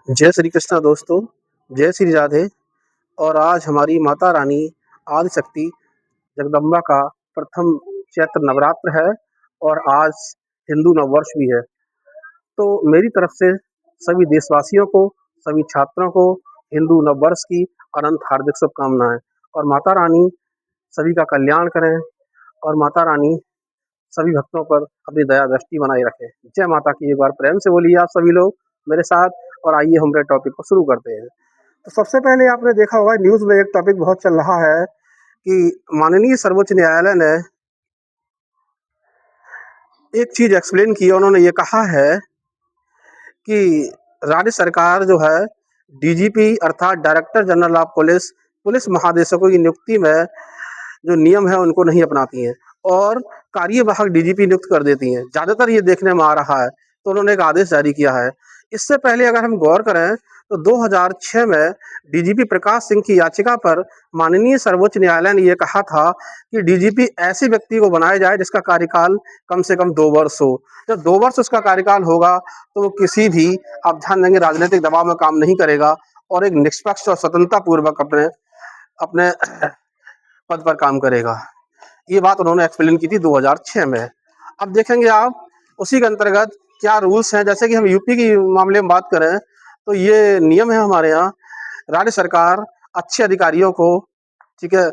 जय श्री कृष्णा दोस्तों, जय श्री राधे। और आज हमारी माता रानी आदिशक्ति जगदम्बा का प्रथम चैत्र नवरात्र है और आज हिंदू नववर्ष भी है। तो मेरी तरफ से सभी देशवासियों को, सभी छात्रों को हिंदू नववर्ष की अनंत हार्दिक शुभकामनाएं। और माता रानी सभी का कल्याण करें और माता रानी सभी भक्तों पर अपनी दया दृष्टि बनाए रखें। जय माता की एक बार प्रेम से बोलिए आप सभी लोग मेरे साथ। और आइए हमारे टॉपिक को शुरू करते हैं। तो सबसे पहले आपने देखा होगा न्यूज़ में एक टॉपिक बहुत चल रहा है कि माननीय सर्वोच्च न्यायालय ने एक चीज़ एक्सप्लेन की। उन्होंने ये कहा है कि राज्य सरकार जो है डीजीपी अर्थात director general of police, police महानिदेशकों की नियुक्ति में जो नियम है उनको नहीं अपनाती हैं और कार्यवाहक डीजीपी नियुक्त कर देती हैं। ज़्यादातर ये देखने में आ रहा है, तो उन्होंने एक आदेश जारी किया है। इससे पहले अगर हम गौर करें तो 2006 में डीजीपी प्रकाश सिंह की याचिका पर माननीय सर्वोच्च न्यायालय ने यह कहा था कि डीजीपी ऐसे व्यक्ति को बनाया जाए जिसका कार्यकाल कम से कम 2 वर्ष हो। जब 2 वर्ष उसका कार्यकाल होगा तो वो किसी भी, आप ध्यान देंगे, राजनीतिक दबाव में काम नहीं करेगा और एक निष्पक्ष और स्वतंत्रता पूर्वक अपने अपने पद पर काम करेगा। ये बात उन्होंने एक्सप्लेन की थी 2006 में। अब देखेंगे आप उसी के अंतर्गत क्या रूल्स हैं। जैसे कि हम यूपी की मामले में बात करें तो ये नियम है हमारे यहाँ, राज्य सरकार अच्छे अधिकारियों को, ठीक है,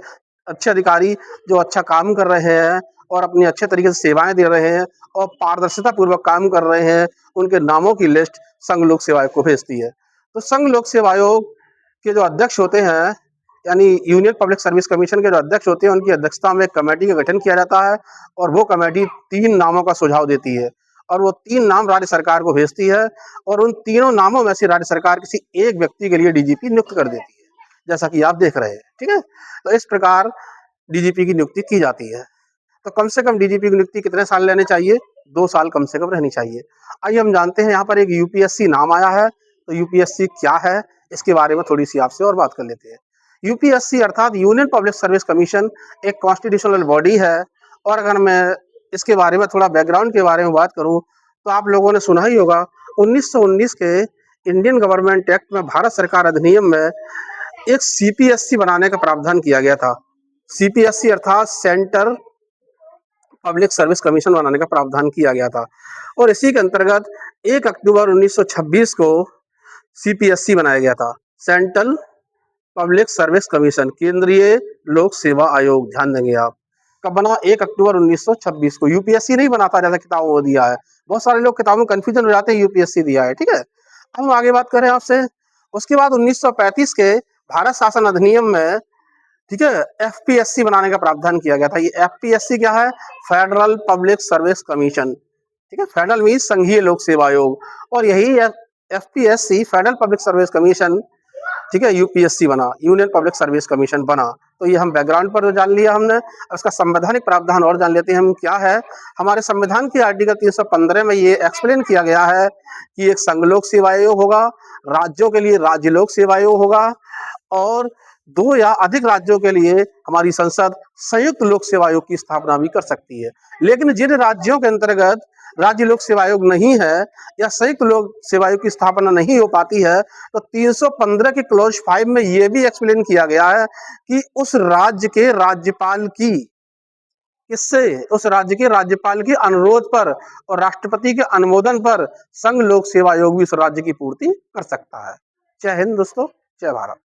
अच्छे अधिकारी जो अच्छा काम कर रहे हैं और अपनी अच्छे तरीके से सेवाएं दे रहे हैं और पारदर्शिता पूर्वक काम कर रहे हैं, उनके नामों की लिस्ट संघ लोक सेवा आयोग को भेजती है। तो संघ लोक सेवा आयोग के जो अध्यक्ष होते हैं, यानी यूनियन पब्लिक सर्विस कमीशन के जो अध्यक्ष होते हैं, उनकी अध्यक्षता में एक कमेटी का गठन किया जाता है और वो कमेटी 3 नामों का सुझाव देती है और वो 3 नाम राज्य सरकार को भेजती है और उन तीनों नामों में से राज्य सरकार किसी एक व्यक्ति के लिए डीजीपी नियुक्त कर देती है, जैसा कि आप देख रहे हैं। ठीक है, तो इस प्रकार डीजीपी की नियुक्ति की जाती है। तो कम से कम डीजीपी की नियुक्ति कितने साल लेने चाहिए? 2 साल कम से कम रहनी चाहिए। आइए हम जानते हैं, यहाँ पर एक यूपीएससी नाम आया है, तो यूपीएससी क्या है इसके बारे में थोड़ी सी आपसे और बात कर लेते हैं। यूपीएससी अर्थात यूनियन पब्लिक सर्विस कमीशन एक कॉन्स्टिट्यूशनल बॉडी है। और अगर मैं इसके बारे में थोड़ा बैकग्राउंड के बारे में बात करूं तो आप लोगों ने सुना ही होगा 1919 के इंडियन गवर्नमेंट एक्ट में, भारत सरकार अधिनियम में एक सीपीएससी बनाने का प्रावधान किया गया था। सीपीएससी अर्थात सेंटर पब्लिक सर्विस कमीशन बनाने का प्रावधान किया गया था और इसी के अंतर्गत 1 अक्टूबर 1926 को सीपीएससी बनाया गया था, सेंट्रल पब्लिक सर्विस कमीशन, केंद्रीय लोक सेवा आयोग। ध्यान देंगे आप, कब बना? 1 अक्टूबर 1926 को। यूपीएससी नहीं बनाता जैसा किताबों में दिया है। बहुत सारे लोग किताबों में कंफ्यूजन हो जाते हैं, यूपीएससी दिया है। ठीक है, अब हम आगे बात करें आपसे। उसके बाद 1935 के भारत शासन अधिनियम में, ठीक है, एफपीएससी बनाने का प्रावधान किया गया था। ये एफपीएससी क्या है? Federal public service commission. ठीक है, फेडरल मीन संघीय लोक सेवा आयोग। और यही FPSC, federal public service commission, ठीक है, यूपीएससी बना, यूनियन पब्लिक सर्विस कमीशन बना। तो ये हम बैकग्राउंड पर जान लिया हमने। उसका संवैधानिक प्रावधान और जान लेते हैं हम क्या है। हमारे संविधान के आर्टिकल 315 में ये एक्सप्लेन किया गया है कि एक संघ लोक सेवा आयोग होगा, राज्यों के लिए राज्य लोक सेवा आयोग होगा और 2 या अधिक राज्यों के लिए हमारी संसद संयुक्त लोक सेवा आयोग की स्थापना भी कर सकती है। लेकिन जिन राज्यों के अंतर्गत राज्य लोक सेवा आयोग नहीं है या संयुक्त लोक सेवा आयोग की स्थापना नहीं हो पाती है, तो 315 के क्लॉज 5 में यह भी एक्सप्लेन किया गया है कि उस राज्य के राज्यपाल की, उस राज्य के राज्यपाल के अनुरोध पर और राष्ट्रपति के अनुमोदन पर संघ लोक सेवा आयोग भी उस राज्य की पूर्ति कर सकता है। जय हिंद दोस्तों, जय भारत।